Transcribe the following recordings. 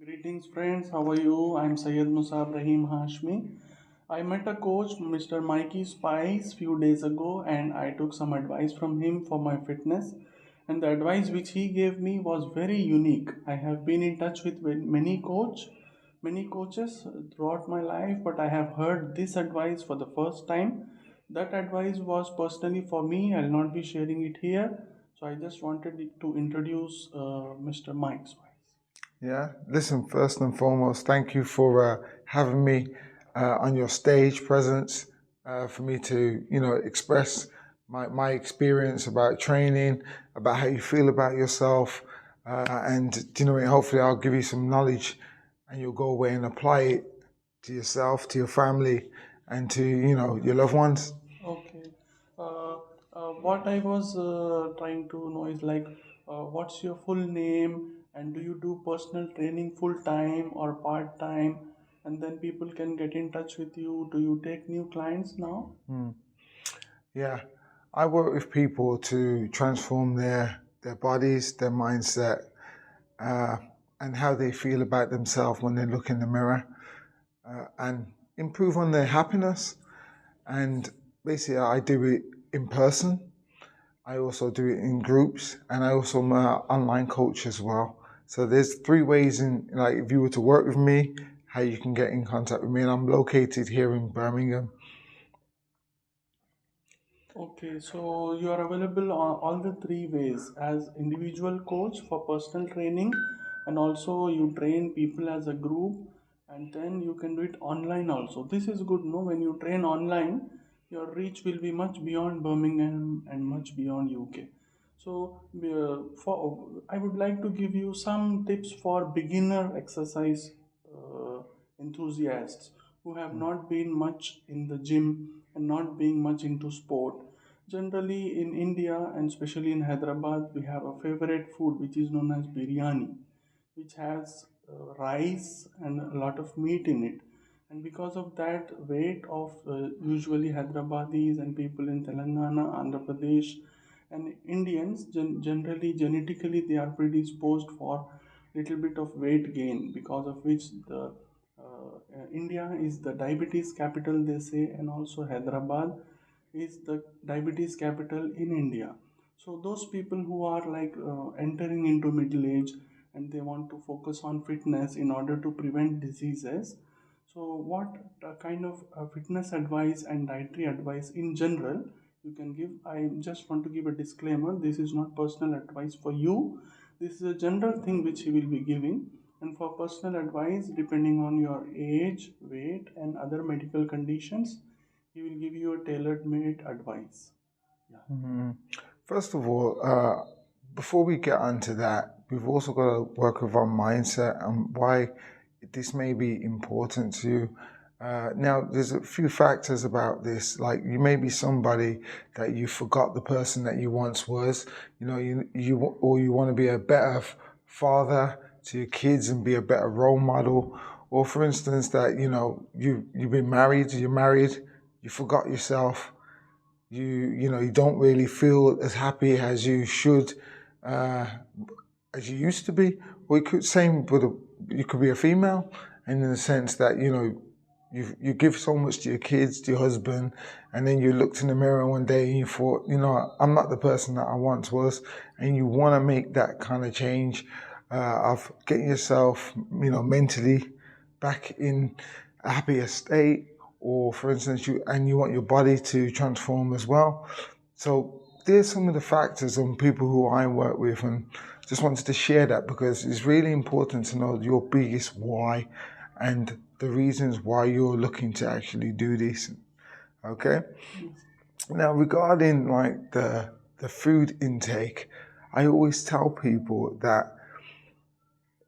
Greetings, friends. How are you? I'm Syed Musab Rahim Hashmi. I met a coach, Mr. Mikey Spice, few days ago, and I took some advice from him for my fitness. And the advice which he gave me was very unique. I have been in touch with many coaches throughout my life, but I have heard this advice for the first time. That advice was personally for me. I'll not be sharing it here. So I just wanted to introduce Mr. Mike Spice. Yeah, listen, first and foremost, thank you for having me on your stage presence for me to, express my experience about training, about how you feel about yourself. And, hopefully I'll give you some knowledge and you'll go away and apply it to yourself, to your family, and to, your loved ones. Okay. Uh, what I was trying to know is like, what's your full name, and do you do personal training full time or part time? And then people can get in touch with you. Do you take new clients now? Hmm. Yeah, I work with people to transform their bodies, their mindset, uh, and how they feel about themselves when they look in the mirror, and improve on their happiness. And basically, I do it in person. I also do it in groups, and I also am an online coach as well. So there's three ways in, like, if you were to work with me, how you can get in contact with me. And I'm located here in Birmingham. Okay, so you are available on all the three ways as individual coach for personal training, and also you train people as a group, and then you can do it online also. This is good, no? When you train online, your reach will be much beyond Birmingham and much beyond UK. So, for I would like to give you some tips for beginner exercise enthusiasts who have not been much in the gym and not being much into sport. Generally, in India and especially in Hyderabad, we have a favorite food which is known as biryani, which has rice and a lot of meat in it. And because of that, weight of usually Hyderabadis and people in Telangana, Andhra Pradesh, and Indians generally genetically they are predisposed for little bit of weight gain, because of which the India is the diabetes capital, they say, and also Hyderabad is the diabetes capital in India. So those people who are like entering into middle age and they want to focus on fitness in order to prevent diseases. So what kind of fitness advice and dietary advice in general you can give? I just want to give a disclaimer. This is not personal advice for you. This is a general thing which he will be giving. And for personal advice, depending on your age, weight, and other medical conditions, he will give you a tailor made advice. Yeah. Mhm. First of all, before we get onto that, we've also got to work with our mindset and why this may be important to you. Now, there's a few factors about this. Like, you may be somebody that you forgot the person that you once was. Or you want to be a better father to your kids and be a better role model. Or, for instance, that you've been married, you're married, you forgot yourself. You don't really feel as happy as you should, uh, as you used to be. Or you could same with you could be a female, and in the sense that you give so much to your kids, to your husband, and then you looked in the mirror one day and you thought, I'm not the person that I once was, and you want to make that kind of change of getting yourself, mentally back in a happier state, or for instance, you want your body to transform as well. So there's some of the factors on people who I work with, and just wanted to share that because it's really important to know your biggest why and the reasons why you're looking to actually do this. Okay. Now, regarding like the food intake, I always tell people that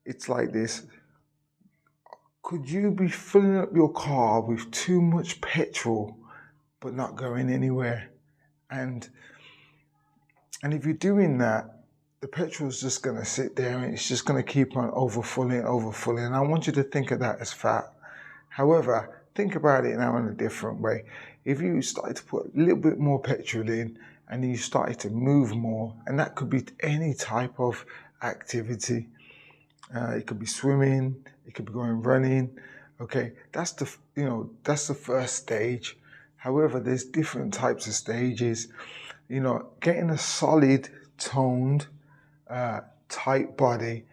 it's like this. Could you be filling up your car with too much petrol but not going anywhere? And if you're doing that, the petrol is just going to sit there and it's just going to keep on overfilling. And I want you to think of that as fat. However, think about it now in a different way. If you started to put a little bit more petrol in and you started to move more, and that could be any type of activity, It could be swimming. It could be going running. Okay, that's the first stage. However, there's different types of stages. Getting a solid, toned, tight body,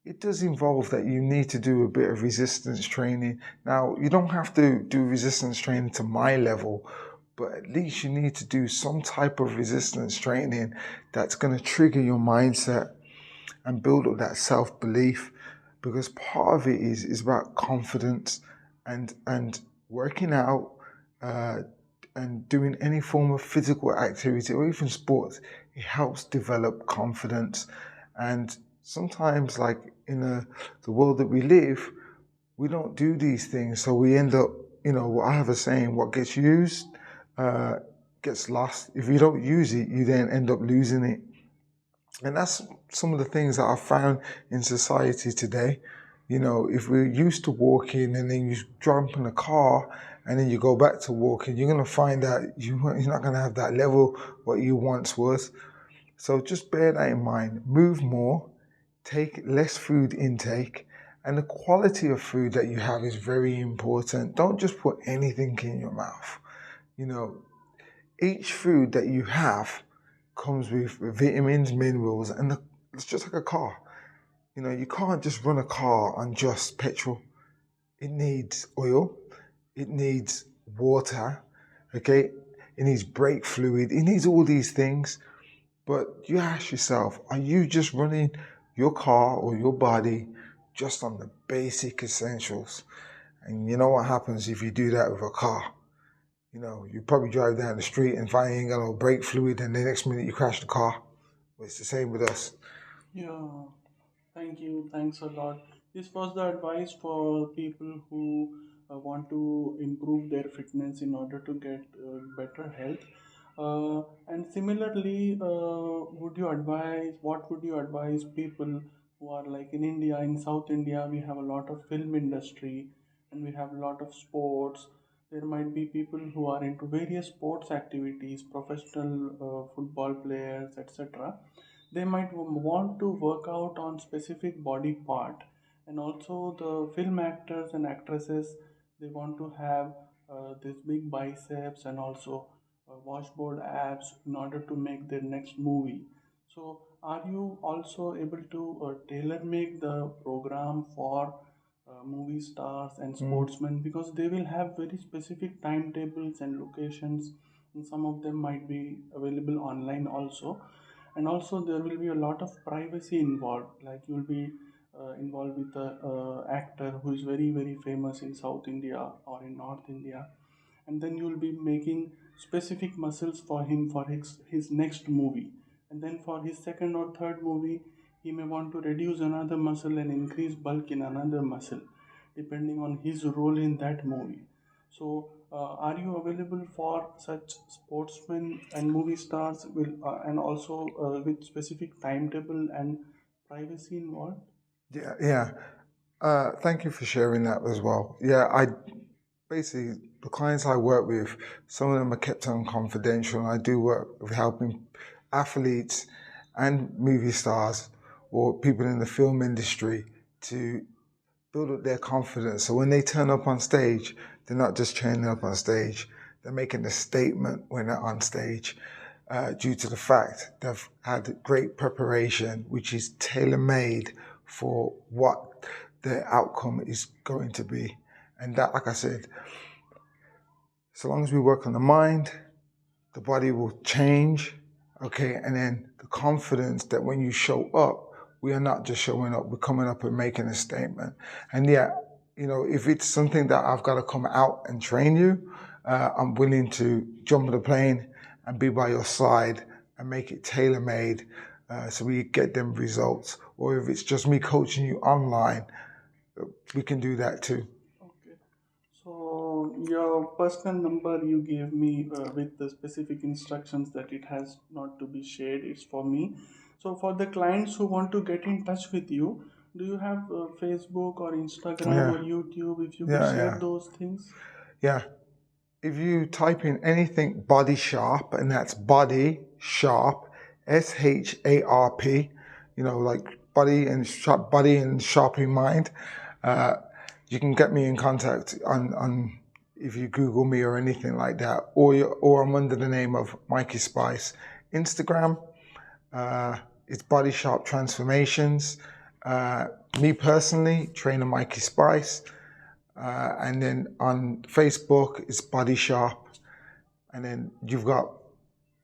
it does involve that you need to do a bit of resistance training. Now, you don't have to do resistance training to my level, but at least you need to do some type of resistance training that's going to trigger your mindset and build up that self belief, because part of it is about confidence and working out, uh, and doing any form of physical activity or even sports. It helps develop confidence. And sometimes, like in the world that we live, we don't do these things, so we end up, I have a saying: what gets used uh, gets lost. If you don't use it, you then end up losing it. And that's some of the things that I found in society today. If we're used to walking and then you jump in a car and then you go back to walking, you're going to find that you're not going to have that level what you once was. So just bear that in mind. Move more, take less food intake, and the quality of food that you have is very important. Don't just put anything in your mouth. You know, each food that you have comes with vitamins, minerals, and it's just like a car. You can't just run a car on just petrol. It needs oil, it needs water, okay? It needs brake fluid, it needs all these things. But you ask yourself, are you just running your car or your body just on the basic essentials? And you know what happens if you do that with a car? You probably drive down the street and find you ain't got no brake fluid, and the next minute you crash the car. Well, it's the same with us. Yeah, thank you. Thanks a lot. This was the advice for people who want to improve their fitness in order to get better health. And similarly, what would you advise people who are like in India, in South India, we have a lot of film industry and we have a lot of sports. There might be people who are into various sports activities, professional football players, etc. They might want to work out on specific body part, and also the film actors and actresses, they want to have this big biceps and also washboard abs in order to make their next movie. So are you also able to tailor make the program for movie stars and Mm. sportsmen, because they will have very specific timetables and locations, and some of them might be available online also. And also there will be a lot of privacy involved, like you'll be involved with a actor who is very very famous in South India or in North India, and then you'll be making specific muscles for him for his next movie, and then for his second or third movie he may want to reduce another muscle and increase bulk in another muscle, depending on his role in that movie. So, are you available for such sportsmen and movie stars, and also with specific timetable and privacy involved? Yeah, yeah. Thank you for sharing that as well. Yeah, I basically, the clients I work with, some of them are kept on confidential, and I do work with helping athletes and movie stars or people in the film industry to build up their confidence. So when they turn up on stage, they're not just turning up on stage, they're making a statement when they're on stage, due to the fact they've had great preparation, which is tailor made for what their outcome is going to be. And that, like I said, so long as we work on the mind, the body will change, okay? And then the confidence that when you show up, we are not just showing up, we're coming up and making a statement. And yeah, if it's something that I've got to come out and train you, I'm willing to jump on the plane and be by your side and make it tailor made, so we get them results. Or if it's just me coaching you online, we can do that too. Okay. So your personal number you gave me with the specific instructions that it has not to be shared, it's for me. So for the clients who want to get in touch with you, do you have Facebook or Instagram or Yeah, YouTube? If you could yeah, share yeah, those things. yeah. If you type in anything body sharp, and that's body sharp, SHARP, like Buddy and Sharpie Mind. Uh, you can get me in contact on if you Google me or anything like that, or I'm under the name of Mikey Spice. Instagram, it's Body Sharp Transformations. Me personally, Trainer Mikey Spice. And then on Facebook, it's Body Sharp. And then you've got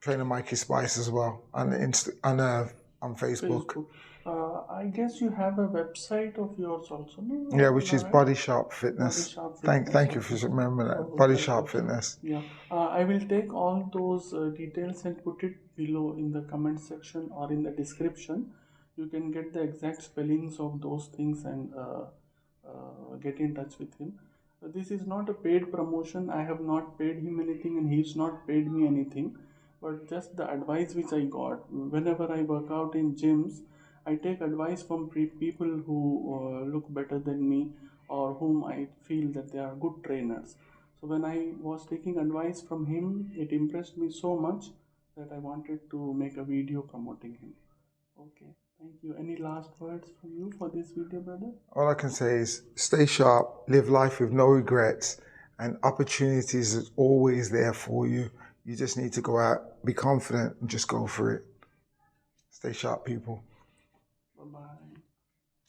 Trainer Mikey Spice as well on on Facebook. Facebook. I guess you have a website of yours also, no? Yeah, which Am I is right? Body Sharp Body Fitness. Sharp Thank Fitness. you Okay. for remembering that. Oh, Body okay, Sharp okay. Fitness. Yeah, I will take all those details and put it below in the comment section or in the description. You can get the exact spellings of those things and get in touch with him. This is not a paid promotion. I have not paid him anything and he's not paid me anything. But just the advice which I got whenever I work out in gyms, I take advice from people who look better than me or whom I feel that they are good trainers. So when I was taking advice from him, it impressed me so much that I wanted to make a video promoting him. Okay, thank you. Any last words from you for this video, brother? All I can say is stay sharp, live life with no regrets, and opportunities is always there for you. You just need to go out, be confident, and just go for it. Stay sharp, people. Bye bye.